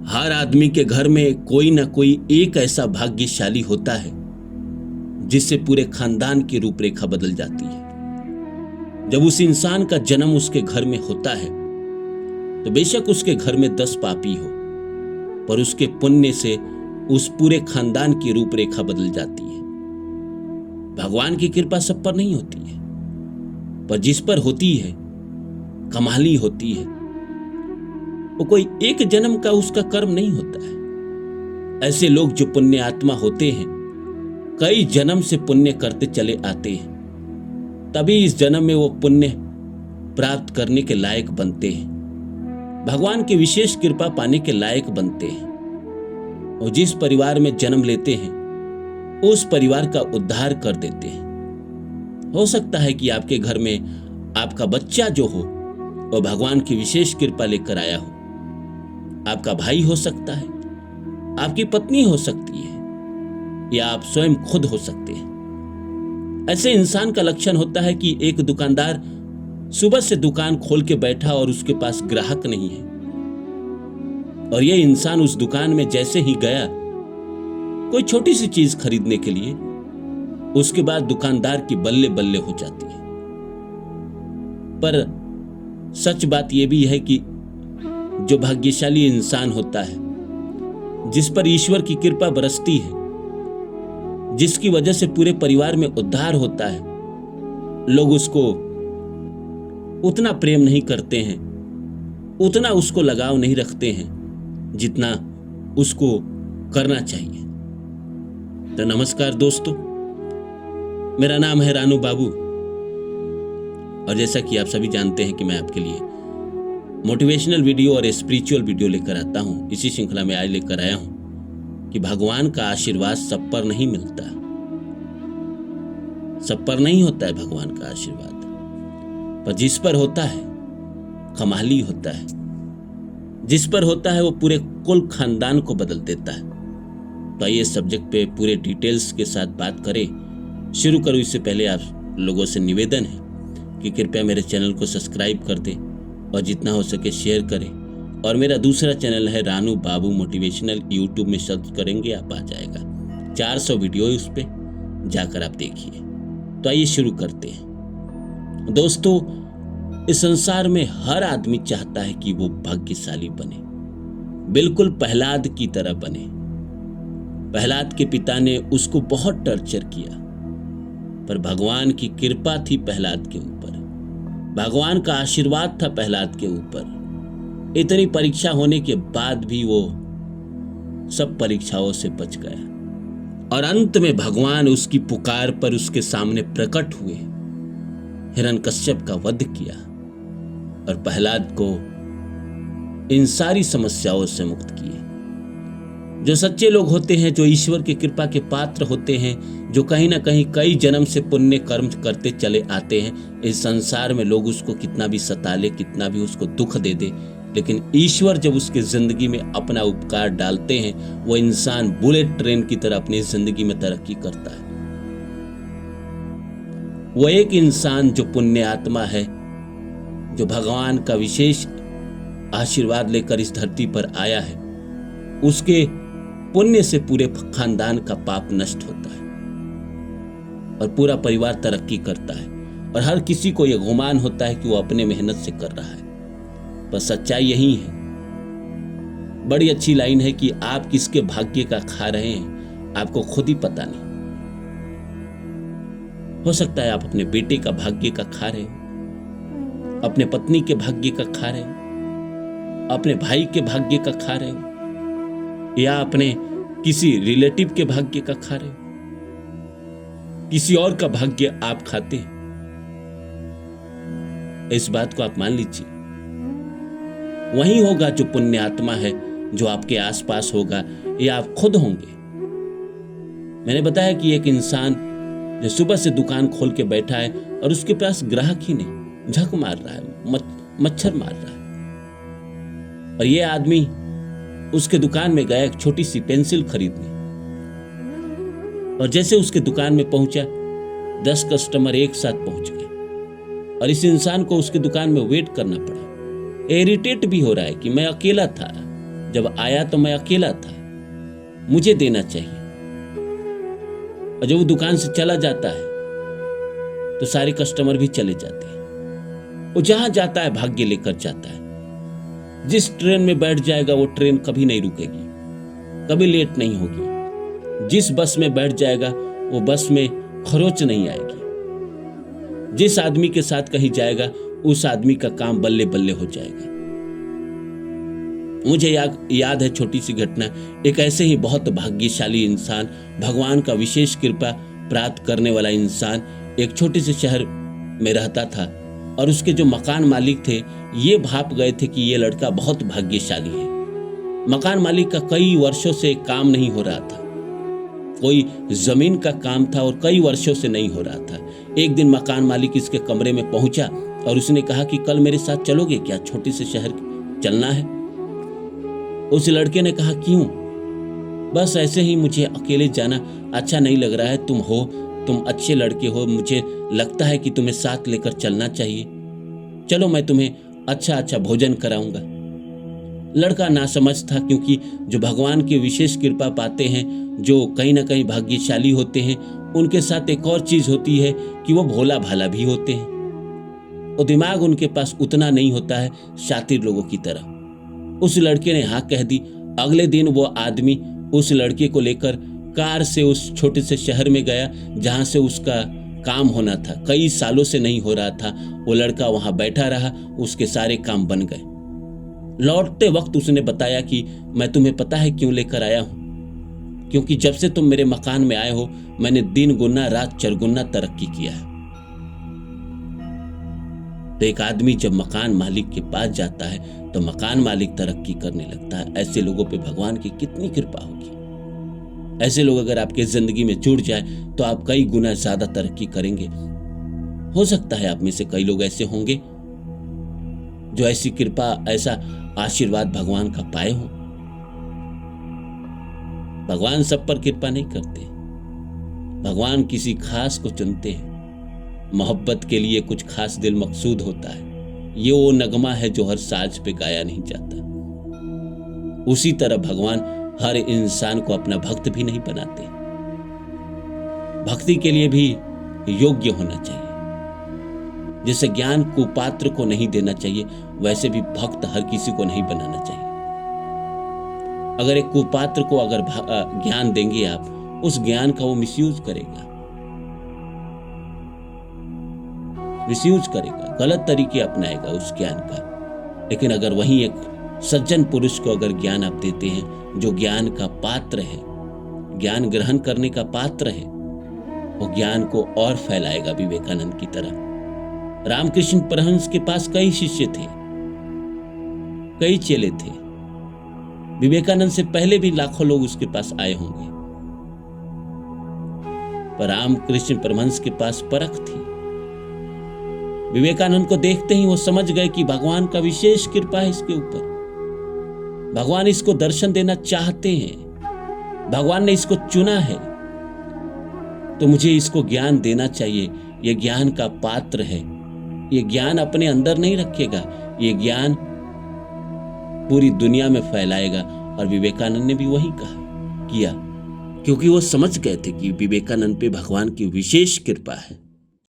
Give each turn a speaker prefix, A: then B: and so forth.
A: हर आदमी के घर में कोई ना कोई एक ऐसा भाग्यशाली होता है जिससे पूरे खानदान की रूपरेखा बदल जाती है। जब उस इंसान का जन्म उसके घर में होता है तो बेशक उसके घर में 10 पापी हो, पर उसके पुण्य से उस पूरे खानदान की रूपरेखा बदल जाती है। भगवान की कृपा सब पर नहीं होती है, पर जिस पर होती है कमाली होती है। वो कोई एक जन्म का उसका कर्म नहीं होता है। ऐसे लोग जो पुण्य आत्मा होते हैं कई जन्म से पुण्य करते चले आते हैं, तभी इस जन्म में वो पुण्य प्राप्त करने के लायक बनते हैं, भगवान की विशेष कृपा पाने के लायक बनते हैं। और जिस परिवार में जन्म लेते हैं उस परिवार का उद्धार कर देते हैं। हो सकता है कि आपके घर में आपका बच्चा जो हो वो भगवान की विशेष कृपा लेकर आया हो। आपका भाई हो सकता है, आपकी पत्नी हो सकती है, या आप स्वयं खुद हो सकते हैं। ऐसे इंसान का लक्षण होता है कि एक दुकानदार सुबह से दुकान खोल के बैठा और उसके पास ग्राहक नहीं है, और यह इंसान उस दुकान में जैसे ही गया कोई छोटी सी चीज खरीदने के लिए, उसके बाद दुकानदार की बल्ले बल्ले हो जाती है। पर सच बात यह भी है कि जो भाग्यशाली इंसान होता है, जिस पर ईश्वर की कृपा बरसती है, जिसकी वजह से पूरे परिवार में उद्धार होता है, लोग उसको उतना प्रेम नहीं करते हैं, उतना उसको लगाव नहीं रखते हैं जितना उसको करना चाहिए। तो नमस्कार दोस्तों, मेरा नाम है रानू बाबू, और जैसा कि आप सभी जानते हैं कि मैं आपके लिए मोटिवेशनल वीडियो और स्पिरिचुअल वीडियो लेकर आता हूं। इसी श्रृंखला में आज लेकर आया हूं कि भगवान का आशीर्वाद सब पर नहीं मिलता, सब पर नहीं होता है भगवान का आशीर्वाद, पर जिस पर होता है कमाली होता है। जिस पर होता है वो पूरे कुल खानदान को बदल देता है। तो आइए सब्जेक्ट पे पूरे डिटेल्स के साथ बात करें। शुरू करूं इससे पहले आप लोगों से निवेदन है कि कृपया मेरे चैनल को सब्सक्राइब कर दें और जितना हो सके शेयर करें। और मेरा दूसरा चैनल है रानू बाबू मोटिवेशनल, यूट्यूब में सर्च करेंगे आप आ जाएगा। 400 वीडियो है, उस पर जाकर आप देखिए। तो आइए शुरू करते हैं। दोस्तों, इस संसार में हर आदमी चाहता है कि वो भाग्यशाली बने, बिल्कुल प्रहलाद की तरह बने। प्रहलाद के पिता ने उसको बहुत टॉर्चर किया, पर भगवान की कृपा थी प्रहलाद के ऊपर, भगवान का आशीर्वाद था प्रहलाद के ऊपर। इतनी परीक्षा होने के बाद भी वो सब परीक्षाओं से बच गया, और अंत में भगवान उसकी पुकार पर उसके सामने प्रकट हुए, हिरण्यकश्यप का वध किया और प्रहलाद को इन सारी समस्याओं से मुक्त किए। जो सच्चे लोग होते हैं, जो ईश्वर की कृपा के पात्र होते हैं, जो कहीं ना कहीं कई जन्म से पुण्य कर्म करते चले आते हैं, इस संसार में लोग उसको कितना भी सता ले, कितना भी उसको दुख दे दे, लेकिन ईश्वर जब उसकी जिंदगी में अपना उपकार डालते हैं, वो इंसान बुलेट ट्रेन की तरह अपनी जिंदगी में तरक्की करता है। वो एक इंसान जो पुण्य आत्मा है, जो भगवान का विशेष आशीर्वाद लेकर इस धरती पर आया है, उसके पुण्य से पूरे खानदान का पाप नष्ट होता है और पूरा परिवार तरक्की करता है, और हर किसी को यह गुमान होता है कि वो अपने मेहनत से कर रहा है। पर सच्चाई यही है। बड़ी अच्छी लाइन है कि आप किसके भाग्य का खा रहे हैं आपको खुद ही पता नहीं। हो सकता है आप अपने बेटे का भाग्य का खा रहे हो, अपने पत्नी के भाग्य का खा रहे हो, अपने भाई के भाग्य का खा रहे हो, या अपने किसी रिलेटिव के भाग्य का खा रहे हो, किसी और का भाग्य आप खाते हैं। इस बात को आप मान लीजिए, वही होगा जो पुण्य आत्मा है, जो आपके आसपास होगा, या आप खुद होंगे। मैंने बताया कि एक इंसान जो सुबह से दुकान खोल के बैठा है और उसके पास ग्राहक ही नहीं, झक मार रहा है, मच्छर मार रहा है, और ये आदमी उसके दुकान में गया एक छोटी सी पेंसिल खरीदने, और जैसे उसके दुकान में पहुंचा 10 कस्टमर एक साथ पहुंच गए, और इस इंसान को उसके दुकान में वेट करना पड़ा। इरिटेट भी हो रहा है कि मैं अकेला था, जब आया तो मैं अकेला था, मुझे देना चाहिए। और जब वो दुकान से चला जाता है तो सारे कस्टमर भी चले जाते हैं। वो जहां जाता है भाग्य लेकर जाता है। जिस ट्रेन में बैठ जाएगा वो ट्रेन कभी नहीं रुकेगी, कभी लेट नहीं होगी। जिस बस में बैठ जाएगा वो बस में खरोच नहीं आएगी। जिस आदमी के साथ कहीं जाएगा उस आदमी का काम बल्ले बल्ले हो जाएगा। मुझे याद है छोटी सी घटना। एक ऐसे ही बहुत भाग्यशाली इंसान, भगवान का विशेष कृपा प्राप्त करने वाला इंसान एक छोटे से शहर में रहता था और उसके जो मकान मालिक थे ये भाप गए थे कि ये लड़का बहुत भाग्यशाली है। मकान मालिक का कई वर्षों से काम नहीं हो रहा था, कोई जमीन का काम था और कई वर्षों से नहीं हो रहा था। एक दिन मकान मालिक इसके कमरे में पहुंचा और उसने कहा कि कल मेरे साथ चलोगे क्या, छोटे से शहर चलना है। उस लड़के ने कहा क्यों? बस ऐसे ही, मुझे अकेले जाना अच्छा नहीं लग रहा है। तुम अच्छे लड़के हो, मुझे लगता है कि तुम्हें साथ लेकर चलना चाहिए। चलो मैं तुम्हें अच्छा भोजन कराऊंगा। लड़का नासमझ था, क्योंकि जो भगवान की विशेष कृपा पाते हैं, जो कहीं ना कहीं भाग्यशाली होते हैं, उनके साथ एक और चीज होती है कि वो भोला भाला भी होते हैं। और दिमाग उनके पास उतना नहीं होता है शातिर लोगों की तरह। उस लड़के ने हाँ कह दी। अगले दिन वो आदमी उस लड़के को लेकर कार से उस छोटे से शहर में गया जहां से उसका काम होना था। कई सालों से नहीं हो रहा था। वो लड़का वहां बैठा रहा, उसके सारे काम बन गए। लौटते वक्त उसने बताया कि मैं तुम्हें पता है क्यों लेकर आया हूं? क्योंकि जब से तुम मेरे मकान में आए हो मैंने दिन गुना रात चरगुना तरक्की किया है। तो एक आदमी जब मकान मालिक के पास जाता है तो मकान मालिक तरक्की करने लगता है। ऐसे लोगों पे भगवान की कितनी कृपा होगी। ऐसे लोग अगर आपके जिंदगी में जुड़ जाए तो आप कई गुना ज्यादा तरक्की करेंगे। हो सकता है आप में से कई लोग ऐसे होंगे जो ऐसी कृपा, ऐसा आशीर्वाद भगवान का पाए हों। भगवान सब पर कृपा नहीं करते, भगवान किसी खास को चुनते हैं। मोहब्बत के लिए कुछ खास दिल मकसूद होता है। ये वो नगमा है जो हर साज पे गाया नहीं जाता। उसी तरह भगवान हर इंसान को अपना भक्त भी नहीं बनाते। भक्ति के लिए भी योग्य होना चाहिए। जैसे ज्ञान कुपात्र को नहीं देना चाहिए, वैसे भी भक्त हर किसी को नहीं बनाना चाहिए। अगर एक कुपात्र को अगर ज्ञान देंगे आप, उस ज्ञान का वो मिसयूज करेगा, गलत तरीके अपनाएगा उस ज्ञान का। लेकिन अगर वहीं एक सज्जन पुरुष को अगर ज्ञान आप देते हैं जो ज्ञान का पात्र है, ज्ञान ग्रहण करने का पात्र है, वो ज्ञान को और फैलाएगा विवेकानंद की तरह। रामकृष्ण परमहंस के पास कई शिष्य थे, कई चेले थे। विवेकानंद से पहले भी लाखों लोग उसके पास आए होंगे, पर रामकृष्ण परमहंस के पास परख थी। विवेकानंद को देखते ही वो समझ गए कि भगवान का विशेष कृपा है इसके ऊपर। भगवान इसको दर्शन देना चाहते हैं, भगवान ने इसको चुना है, तो मुझे इसको ज्ञान देना चाहिए। ये ज्ञान का पात्र है। ये ज्ञान अपने अंदर नहीं रखेगा, ये ज्ञान पूरी दुनिया में फैलाएगा। और विवेकानंद ने भी वही किया, क्योंकि वो समझ गए थे कि विवेकानंद पे भगवान की विशेष कृपा है।